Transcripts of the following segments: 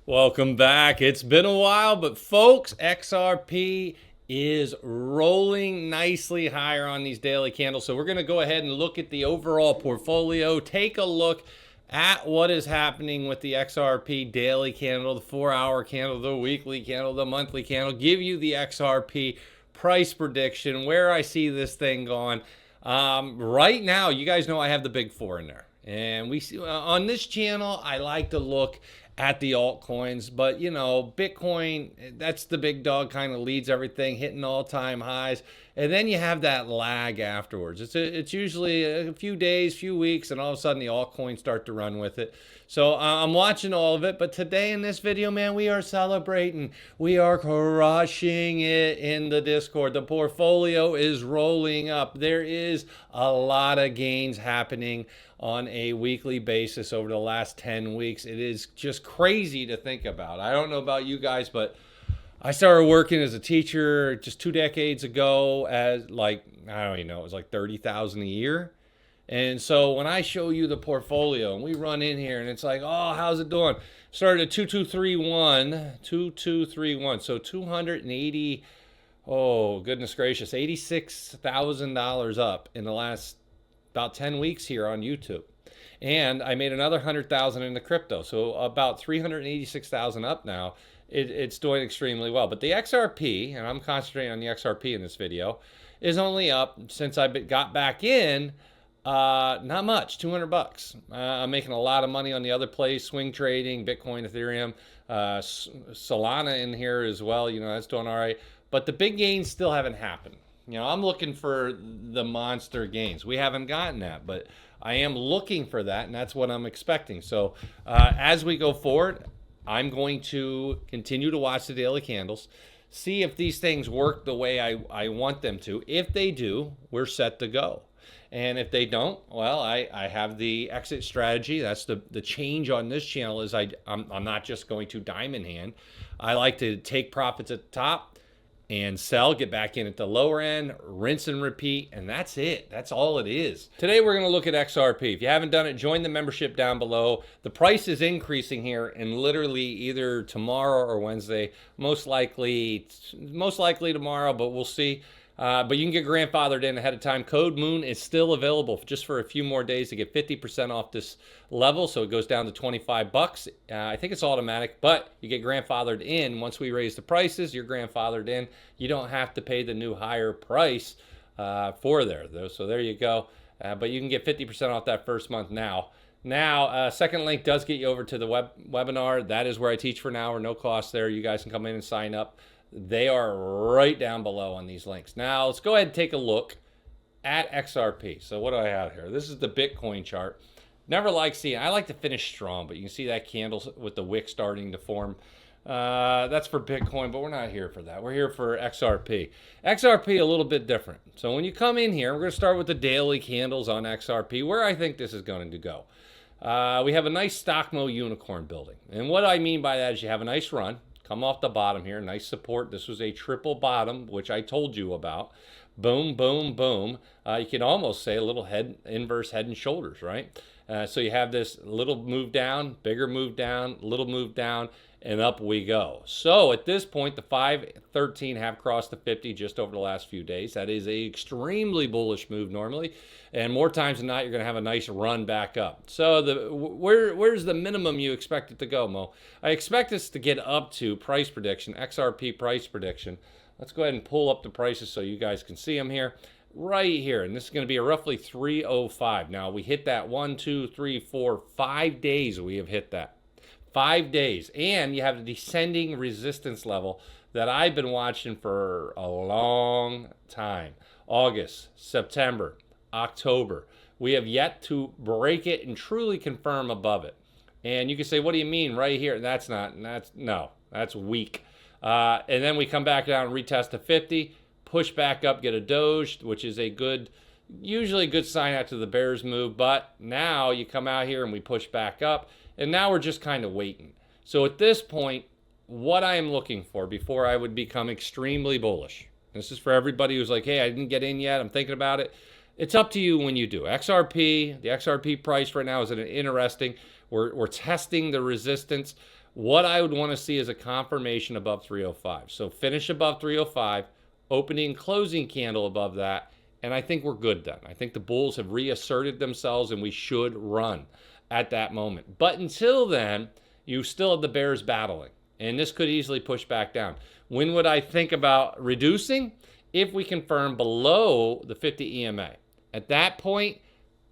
Welcome back. It's been a while, but folks, XRP is rolling nicely higher on these daily candles. So we're going to go ahead and look at the overall portfolio, take a look at what is happening with the XRP daily candle, the 4-hour candle, the weekly candle, the monthly candle, give you the XRP price prediction, where I see this thing going. Right now, you guys know I have the big four in there. And we see on this channel, I like to look at the altcoins, but you know, Bitcoin, that's the big dog, kind of leads everything, hitting all-time highs. And then you have that lag afterwards. It's usually a few days, few weeks, and all of a sudden the altcoins start to run with it. So I'm watching all of it, but today in this video, man, we are celebrating. We are crushing it in the Discord. The portfolio is rolling up. There is a lot of gains happening on a weekly basis over the last 10 weeks. It is just crazy to think about. I don't know about you guys, but I started working as a teacher just 2 decades ago as like, I don't even know, it was like 30,000 a year. And so when I show you the portfolio and we run in here and it's like, oh, how's it doing? Started at 2231. So 280, oh, goodness gracious, $86,000 up in the last about 10 weeks here on YouTube. And I made another 100,000 in the crypto. So about 386,000 up now. It's doing extremely well. But the XRP, and I'm concentrating on the XRP in this video, is only up since I got back in. Not much, 200 bucks. I'm making a lot of money on the other place, swing trading, Bitcoin, Ethereum, Solana in here as well. You know, that's doing all right. But the big gains still haven't happened. You know, I'm looking for the monster gains. We haven't gotten that, but I am looking for that, and that's what I'm expecting. So as we go forward, I'm going to continue to watch the daily candles, see if these things work the way I want them to. If they do, we're set to go. And if they don't, well, I have the exit strategy. That's the change on this channel is I'm not just going to diamond hand. I like to take profits at the top and sell, get back in at the lower end, rinse and repeat, and that's it. That's all it is. Today we're going to look at XRP. If you haven't done it, join the membership down below. The price is increasing here, and literally either tomorrow or Wednesday, most likely tomorrow, but we'll see. But you can get grandfathered in ahead of time. Code MOON is still available just for a few more days to get 50% off this level. So it goes down to 25 bucks. I think it's automatic, but you get grandfathered in. Once we raise the prices, you're grandfathered in. You don't have to pay the new higher price for there, though. So there you go. But you can get 50% off that first month now. Now, second link does get you over to the webinar. That is where I teach for an hour, no cost there. You guys can come in and sign up. They are right down below on these links. Now, let's go ahead and take a look at XRP. So what do I have here? This is the Bitcoin chart. Never like seeing, I like to finish strong, but you can see that candle with the wick starting to form. That's for Bitcoin, but we're not here for that. We're here for XRP. XRP a little bit different. So when you come in here, we're going to start with the daily candles on XRP, where I think this is going to go. We have a nice stock mode unicorn building. And what I mean by that is you have a nice run. Come off the bottom here, nice support. This was a triple bottom, which I told you about. Boom, boom, boom. You can almost say a little inverse head and shoulders, right? So you have this little move down, bigger move down, little move down, and up we go. So at this point, the 513 have crossed the 50 just over the last few days. That is a extremely bullish move normally, and more times than not, you're going to have a nice run back up. So where's the minimum you expect it to go, Mo? I expect us to get up to price prediction, XRP price prediction. Let's go ahead and pull up the prices so you guys can see them here. Right here, and this is going to be a roughly 305. Now, we hit that 1, 2, 3, 4, 5 days we have hit that. 5 days, and you have a descending resistance level that I've been watching for a long time. August, September, October. We have yet to break it and truly confirm above it. And you can say, what do you mean right here? That's weak. And then we come back down and retest to 50, push back up, get a doge, which is usually a good sign after the bears move. But now you come out here and we push back up. And now we're just kind of waiting. So at this point, what I am looking for before I would become extremely bullish, this is for everybody who's like, hey, I didn't get in yet, I'm thinking about it. It's up to you when you do. XRP, the XRP price right now is at an interesting, we're testing the resistance. What I would want to see is a confirmation above 305. So finish above 305, opening and closing candle above that, and I think we're good then. I think the bulls have reasserted themselves and we should run at that moment. But until then, you still have the bears battling, and this could easily push back down. When would I think about reducing? If we confirm below the 50 EMA. At that point,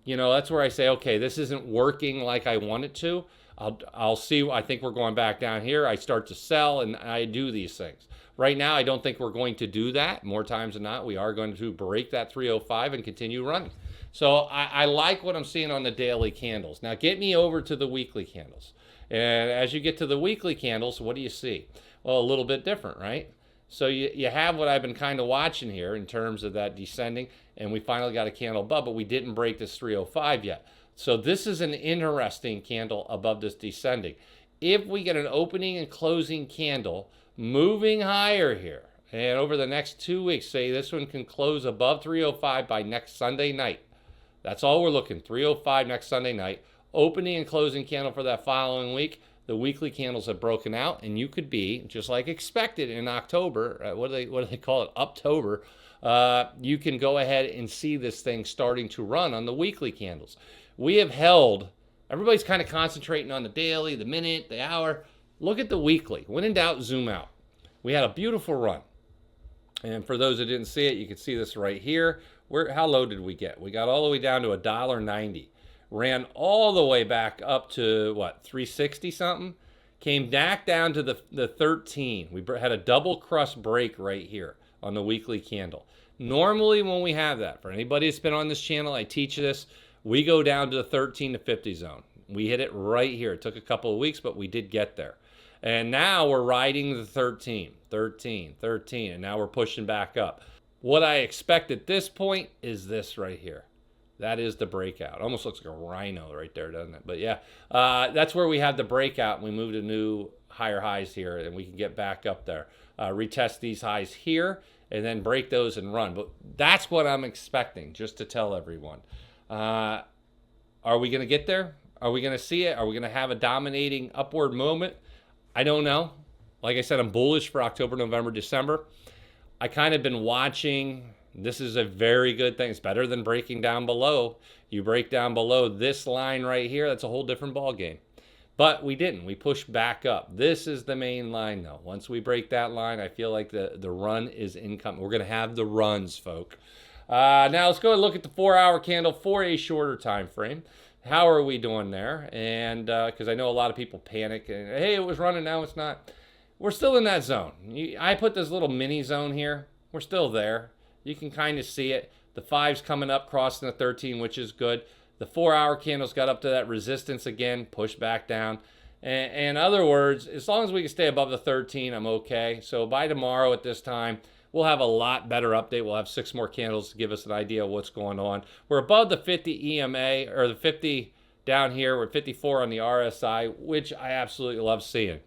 that's where I say, okay, this isn't working like I want it to. I'll see. I think we're going back down here. I start to sell and I do these things. Right now, I don't think we're going to do that. More times than not, we are going to break that 305 and continue running. So I like what I'm seeing on the daily candles. Now get me over to the weekly candles. And as you get to the weekly candles, what do you see? Well, a little bit different, right? So you have what I've been kind of watching here in terms of that descending, and we finally got a candle above, but we didn't break this 305 yet. So this is an interesting candle above this descending. If we get an opening and closing candle moving higher here, and over the next 2 weeks, say this one can close above 305 by next Sunday night. That's all we're looking, 305 next Sunday night. Opening and closing candle for that following week. The weekly candles have broken out, and you could be, just like expected in October, what do they call it, Uptober, you can go ahead and see this thing starting to run on the weekly candles. We have held, everybody's kind of concentrating on the daily, the minute, the hour. Look at the weekly. When in doubt, zoom out. We had a beautiful run. And for those that didn't see it, you can see this right here. How low did we get? We got all the way down to $1.90. Ran all the way back up to, 360 something? Came back down to the 13. We had a double crust break right here on the weekly candle. Normally when we have that, for anybody that's been on this channel, I teach this, we go down to the 13 to 50 zone. We hit it right here. It took a couple of weeks, but we did get there. And now we're riding the 13, and now we're pushing back up. What I expect at this point is this right here. That is the breakout. Almost looks like a rhino right there, doesn't it? But yeah, that's where we had the breakout. We moved to new higher highs here, and we can get back up there. Retest these highs here, and then break those and run. But that's what I'm expecting, just to tell everyone. Are we going to get there? Are we going to see it? Are we going to have a dominating upward moment? I don't know. Like I said, I'm bullish for October, November, December. I kind of been watching. This is a very good thing. It's better than breaking down below. You break down below this line right here, that's a whole different ball game. But we didn't. We pushed back up. This is the main line, though. Once we break that line, I feel like the run is incoming. We're going to have the runs, folk. Now let's go and look at the 4-hour candle for a shorter time frame. How are we doing there? And because I know a lot of people panic and, hey, it was running, now it's not. We're still in that zone. I put this little mini zone here. We're still there. You can kind of see it. The 5's coming up, crossing the 13, which is good. The 4-hour candles got up to that resistance again, pushed back down. And in other words, as long as we can stay above the 13, I'm okay. So by tomorrow at this time, we'll have a lot better update. We'll have 6 more candles to give us an idea of what's going on. We're above the 50 EMA, or the 50 down here. We're 54 on the RSI, which I absolutely love seeing.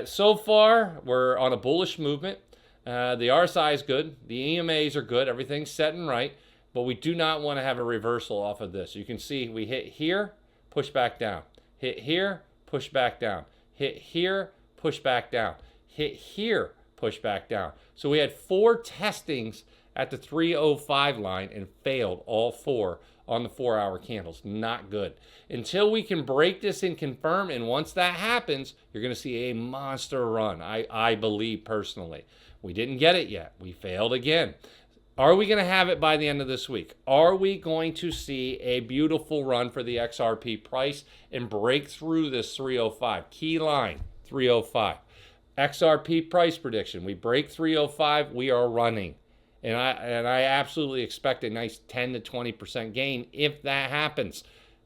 So far, we're on a bullish movement. The RSI is good. The EMAs are good. Everything's set and right. But we do not want to have a reversal off of this. You can see we hit here, push back down. Hit here, push back down. Hit here, push back down. Hit here, push back down. So we had 4 testings at the 305 line and failed all 4 on the 4-hour candles. Not good. Until we can break this and confirm, and once that happens, you're going to see a monster run, I believe personally. We didn't get it yet. We failed again. Are we going to have it by the end of this week? Are we going to see a beautiful run for the XRP price and break through this 305? Key line, 305. XRP price prediction. We break 305, we are running. And I absolutely expect a nice 10 to 20% gain if that happens.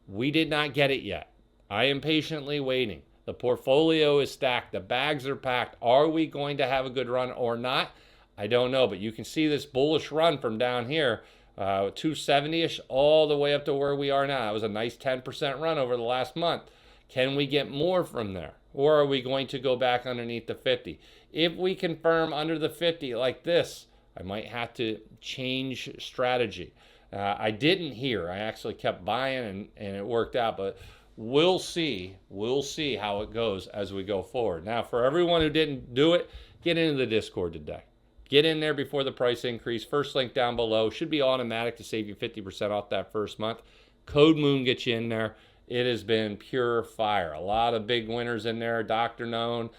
We did not get it yet. I am patiently waiting. The portfolio is stacked. The bags are packed. Are we going to have a good run or not? I don't know, but you can see this bullish run from down here, 270-ish, all the way up to where we are now. It was a nice 10% run over the last month. Can we get more from there? Or are we going to go back underneath the 50? If we confirm under the 50 like this, I might have to change strategy. I didn't here. I actually kept buying and it worked out. But we'll see. We'll see how it goes as we go forward. Now, for everyone who didn't do it, get into the Discord today. Get in there before the price increase. First link down below. Should be automatic to save you 50% off that first month. Code Moon gets you in there. It has been pure fire. A lot of big winners in there. Dr. Known,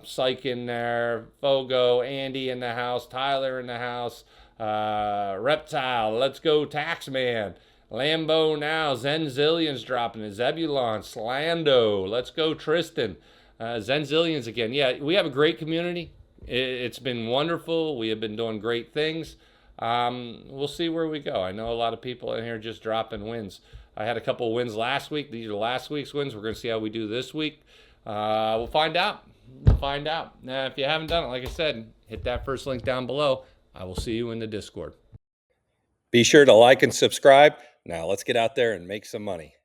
Psych in there, Fogo, Andy in the house, Tyler in the house, Reptile, Let's Go Taxman, Lambo Now, Zenzillions dropping it, Zebulon, Slando, Let's Go Tristan, Zenzillions again. Yeah, we have a great community. It's been wonderful. We have been doing great things. We'll see where we go. I know a lot of people in here just dropping wins. I had a couple wins last week. These are last week's wins. We're going to see how we do this week. We'll find out. We'll find out. Now, if you haven't done it, like I said, hit that first link down below. I will see you in the Discord. Be sure to like and subscribe. Now, let's get out there and make some money.